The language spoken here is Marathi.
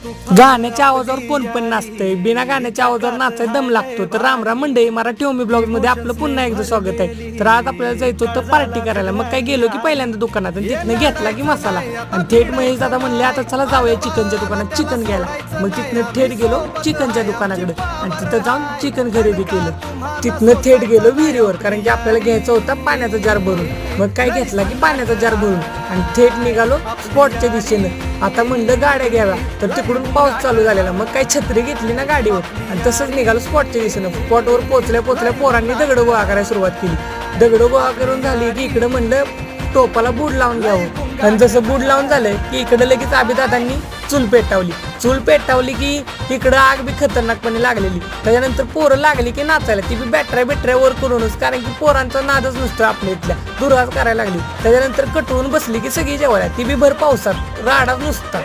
गाण्याच्या आवाजावर कोण पण नाचतंय, बिना गाण्याच्या आवाजावर नाचाय दम लागतो. तर रामराम मंडळी, मराठी होमी ब्लॉग मध्ये आपलं पुन्हा एकदा स्वागत आहे. तर आज आपल्याला जायचं होतं पार्टी करायला. मग काय गेलो की पहिल्यांदा दुकानात आणि तिथनं घेतला की मसाला आणि थेट महेश दादा म्हणले आता चला जाऊया चिकनच्या दुकानात चिकन घ्यायला. मग तिथनं थेट गेलो चिकनच्या दुकानाकडे आणि तिथं जाऊन चिकन खरेदी केलं. तिथनं थेट गेलो विहिरीवर, कारण की आपल्याला घ्यायचं होतं पाण्याचा जार भरून. मग काय घेतला की पाण्याचा जार भरून आणि थेट निघालो स्पॉटच्या दिशेनं. आता म्हणलं गाड्या घ्याव्या, तर तिकडून पाऊस चालू झालेला. मग काही छत्री घेतली ना गाडीवर आणि तसंच निघालो स्पॉटच्या दिशेनं. स्पॉटवर पोचल्या पोरांनी दगड गोळा करायला सुरुवात केली. दगड गोळा करून झाली की इकडं म्हणलं टोपाला बूड लावून घ्यावं आणि जसं बूड लावून झालंय की इकडं लगेच आबीदादांनी चूल पेटावली की इकडं आग बी खतरनाकपणे लागलेली. त्याच्यानंतर पोरं लागली की नाचायला, ती बी बॅटऱ्या वर करूनच, कारण की पोरांचा नादच नसतो आपल्या इथल्या, दुराज करायला लागली. त्याच्यानंतर कटवून बसली की सगळी जेवायला, ती बी भर पावसात राडाच नुसता.